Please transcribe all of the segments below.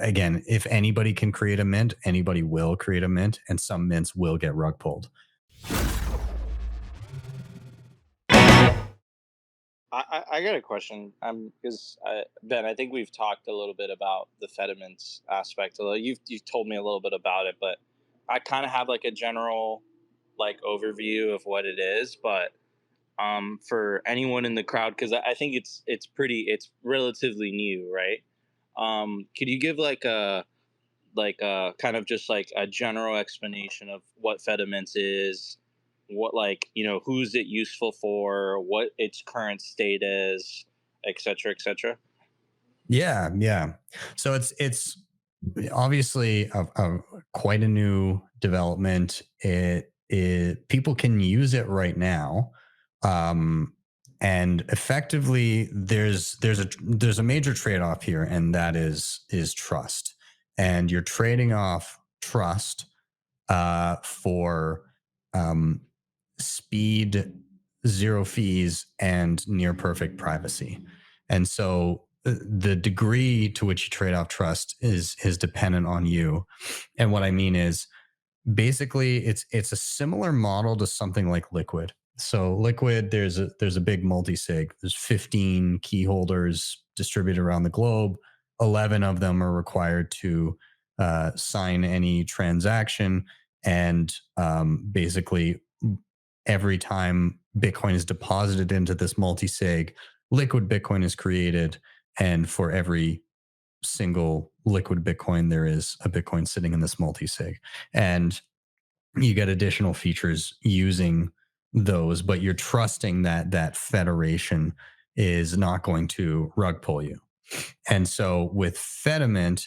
again, if anybody can create a mint, anybody will create a mint, and some mints will get rug pulled. I got a question. Because Ben, I think we've talked a little bit about the Fedimints aspect. Although you've told me a little bit about it, but I kind of have like a general like overview of what it is. But for anyone in the crowd, because I think it's relatively new, right? Could you give like a kind of just like a general explanation of what Fedimints is, what like who's it useful for, what its current state is, etc., etc. Yeah, yeah. So it's obviously quite a new development. It people can use it right now, um, and effectively there's a major trade off here, and that is trust. And you're trading off trust for um, speed, zero fees, and near perfect privacy. And so the degree to which you trade off trust is dependent on you. And what I mean is basically it's a similar model to something like Liquid. So Liquid, there's a big multi-sig. There's 15 key holders distributed around the globe. 11 of them are required to sign any transaction, and basically every time Bitcoin is deposited into this multi-sig, liquid Bitcoin is created, and for every single liquid Bitcoin, there is a Bitcoin sitting in this multi-sig. And you get additional features using those, but you're trusting that that federation is not going to rug pull you. And so with Fediment,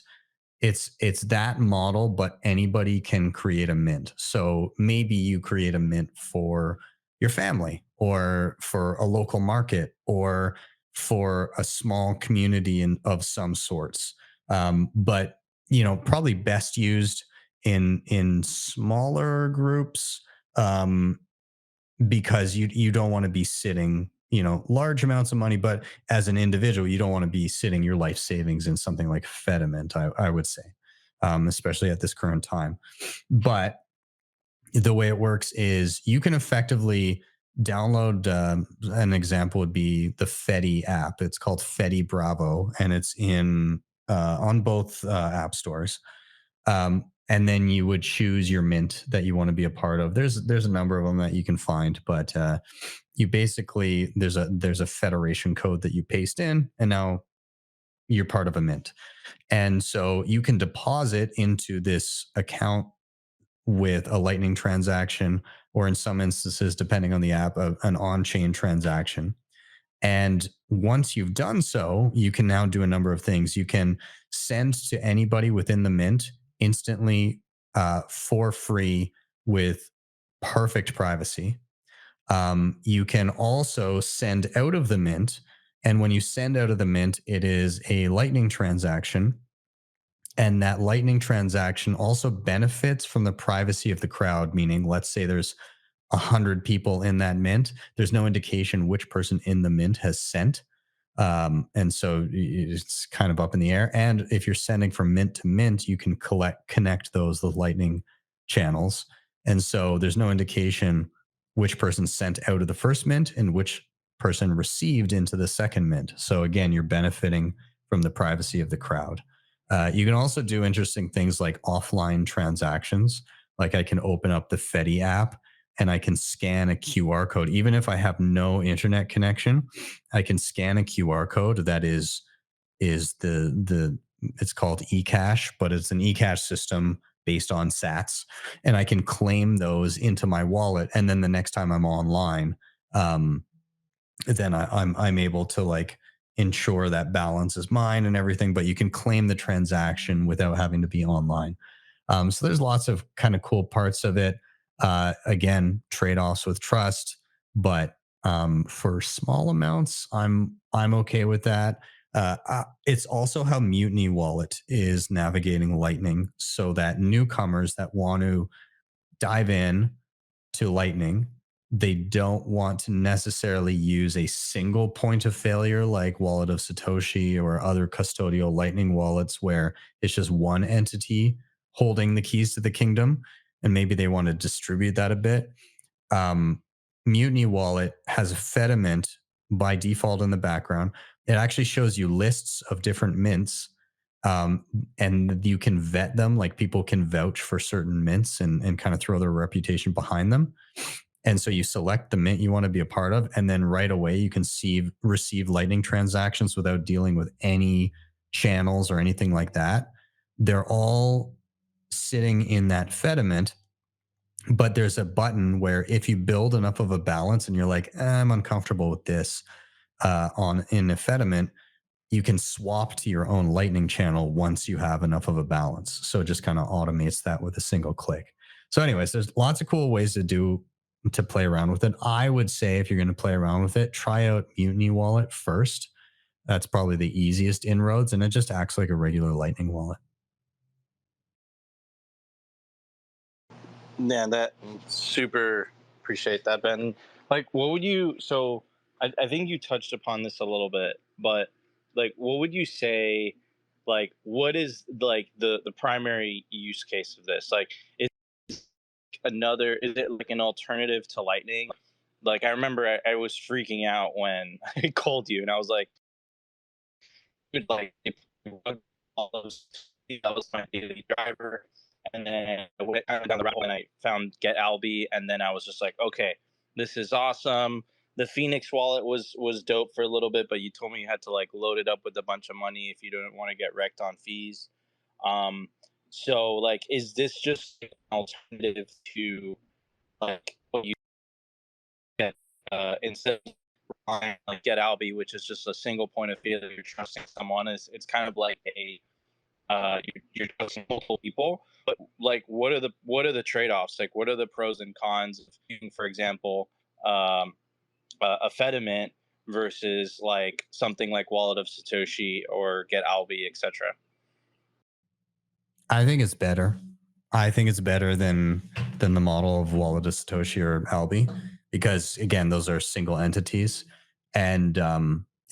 it's that model, but anybody can create a mint. So maybe you create a mint for your family or for a local market or for a small community of some sorts. But probably best used in smaller groups, um, because you don't want to be sitting large amounts of money, but as an individual you don't want to be sitting your life savings in something like Fediment, I would say, especially at this current time. But the way it works is you can effectively download, an example would be the Fedi app. It's called Fedi Bravo, and it's in on both app stores. And then you would choose your mint that you want to be a part of. There's a number of them that you can find, but you basically there's a federation code that you paste in, and now you're part of a mint. And so you can deposit into this account with a Lightning transaction, or in some instances, depending on the app, an on-chain transaction. And once you've done so, you can now do a number of things. You can send to anybody within the mint instantly, for free, with perfect privacy. You can also send out of the mint. And when you send out of the mint, it is a Lightning transaction. And that Lightning transaction also benefits from the privacy of the crowd, meaning, let's say there's 100 people in that mint. There's no indication which person in the mint has sent. And so it's kind of up in the air. And if you're sending from mint to mint, you can connect those with Lightning channels. And so there's no indication which person sent out of the first mint and which person received into the second mint. So again, you're benefiting from the privacy of the crowd. You can also do interesting things like offline transactions. Like I can open up the Fedi app and I can scan a QR code. Even if I have no internet connection, I can scan a QR code that is the it's called eCash, but it's an eCash system based on sats, and I can claim those into my wallet. And then the next time I'm online, um, then I'm able to like ensure that balance is mine and everything. But you can claim the transaction without having to be online. So there's lots of kind of cool parts of it. Again, trade offs with trust, but for small amounts, I'm okay with that. It's also how Mutiny Wallet is navigating Lightning, so that newcomers that want to dive in to Lightning They don't want to necessarily use a single point of failure like Wallet of Satoshi or other custodial Lightning wallets where it's just one entity holding the keys to the kingdom. And maybe they want to distribute that a bit. um, Mutiny Wallet has a Fedimint by default in the background. It actually shows you lists of different mints, um, and you can vet them. Like people can vouch for certain mints and kind of throw their reputation behind them. And so you select the mint you want to be a part of, and then right away you can receive Lightning transactions without dealing with any channels or anything like that. They're all sitting in that Fedimint, but there's a button where if you build enough of a balance and you're like, I'm uncomfortable with this on in Fediment, you can swap to your own Lightning channel once you have enough of a balance. So it just kind of automates that with a single click. So, anyways, there's lots of cool ways to play around with it. I would say if you're going to play around with it, try out Mutiny Wallet first. That's probably the easiest inroads, and it just acts like a regular Lightning wallet. Yeah, that super appreciate that, Ben. Like, what would you? So, I think you touched upon this a little bit, but like, what would you say? Like, what is like the primary use case of this? Like, is another? Is it like an alternative to Lightning? Like, I remember I was freaking out when I called you, and I was like, like all those that was my daily driver. And then I went kind of down the rabbit hole and I found Get Albi, and then I was just like, okay, this is awesome. The Phoenix wallet was dope for a little bit, but you told me you had to like load it up with a bunch of money if you didn't want to get wrecked on fees. Um, so like, is this just an alternative to like what you get instead of like Get Albi, which is just a single point of failure, you're trusting someone? Is it's kind of like a you're trusting multiple people, but like what are the trade-offs? Like what are the pros and cons of using, for example, um, a Fedimint versus like something like Wallet of Satoshi or Get Albi, etc. I think it's better. I think it's better than the model of Wallet of Satoshi or Albi because again, those are single entities, and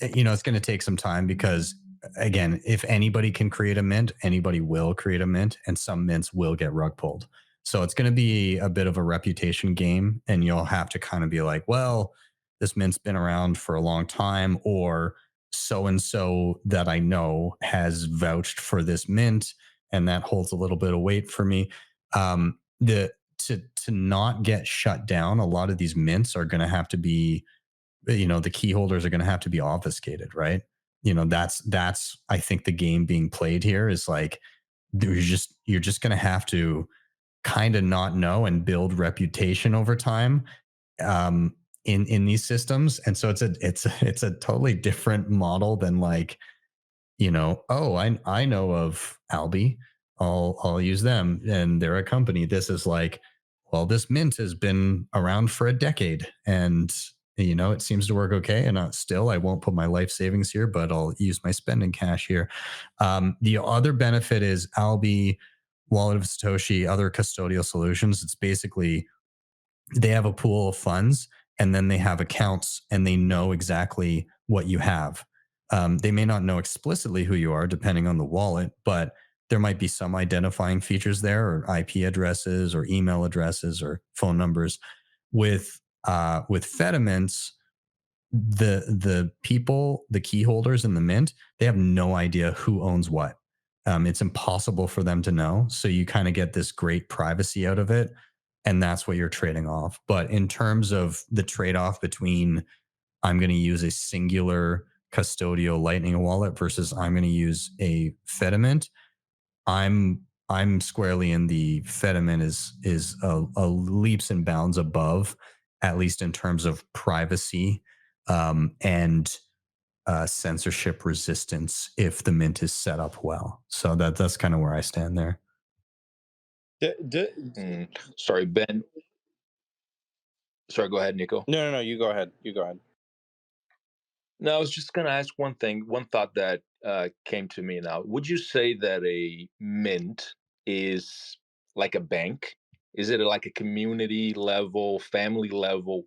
it's going to take some time because again, if anybody can create a mint, anybody will create a mint, and some mints will get rug pulled. So it's going to be a bit of a reputation game, and you'll have to kind of be like, well, this mint's been around for a long time, or so and so that I know has vouched for this mint and that holds a little bit of weight for me. The to not get shut down, a lot of these mints are going to have to be, the key holders are going to have to be obfuscated, right? That's I think the game being played here is like you're just going to have to kind of not know and build reputation over time in these systems, and so it's a totally different model than like oh, I know of Albi. I'll use them, and they're a company. This is like, well, this mint has been around for a decade, and it seems to work okay. And still, I won't put my life savings here, but I'll use my spending cash here. The other benefit is Albi, Wallet of Satoshi, other custodial solutions. It's basically they have a pool of funds and then they have accounts and they know exactly what you have. They may not know explicitly who you are depending on the wallet, but there might be some identifying features there or IP addresses or email addresses or phone numbers. With Fedimints, the people, the key holders in the mint, they have no idea who owns what. It's impossible for them to know. So you kind of get this great privacy out of it. And that's what you're trading off. But in terms of the trade off between I'm going to use a singular custodial Lightning wallet versus I'm going to use a Fedimint, I'm squarely in the Fedimint is a leaps and bounds above, at least in terms of privacy and censorship resistance if the mint is set up well. So that's kind of where I stand there. Mm, sorry, Ben. Sorry, go ahead, Nico. No, no, no. You go ahead. You go ahead. No, I was just going to ask one thing, one thought that came to me now. Would you say that a mint is like a bank? Is it like a community level, family level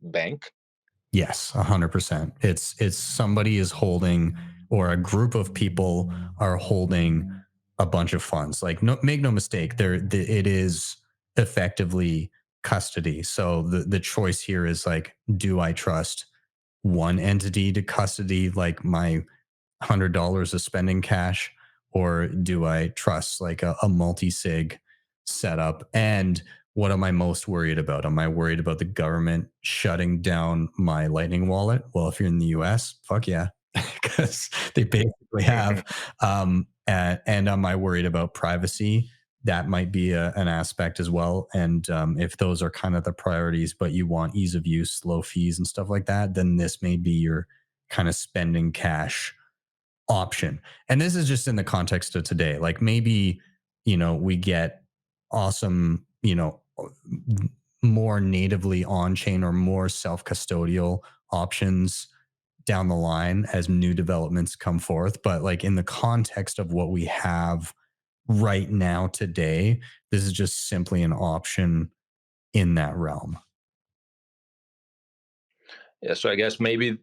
bank? Yes, 100%. It's somebody is holding, or a group of people are holding a bunch of funds. Like, no, make no mistake, it is effectively custody. So the choice here is like, do I trust one entity to custody like my $100 of spending cash, or do I trust like a multi-sig setup? And what am I most worried about? Am I worried about the government shutting down my Lightning wallet? Well, if you're in the US, fuck yeah, because they basically have. And am I worried about privacy? That might be an aspect as well. And if those are kind of the priorities, but you want ease of use, low fees, and stuff like that, then this may be your kind of spending cash option. And this is just in the context of today. Like, maybe, we get awesome, more natively on chain or more self custodial options down the line as new developments come forth. But like, in the context of what we have right now today, this is just simply an option in that realm. Yeah, so I guess maybe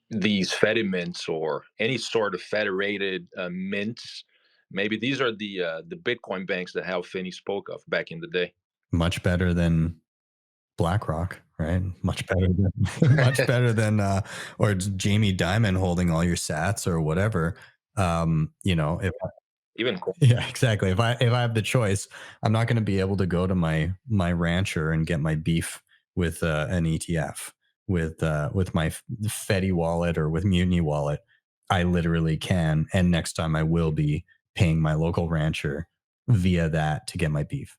these Fedimints or any sort of federated mints, maybe these are the Bitcoin banks that Hal Finney spoke of back in the day. Much better than BlackRock, right? Much better than much better than or it's Jamie Dimon holding all your sats or whatever. If Even yeah, exactly. If I have the choice, I'm not going to be able to go to my rancher and get my beef with an ETF with my Fedi wallet or with Mutiny wallet. I literally can, and next time I will be paying my local rancher via that to get my beef.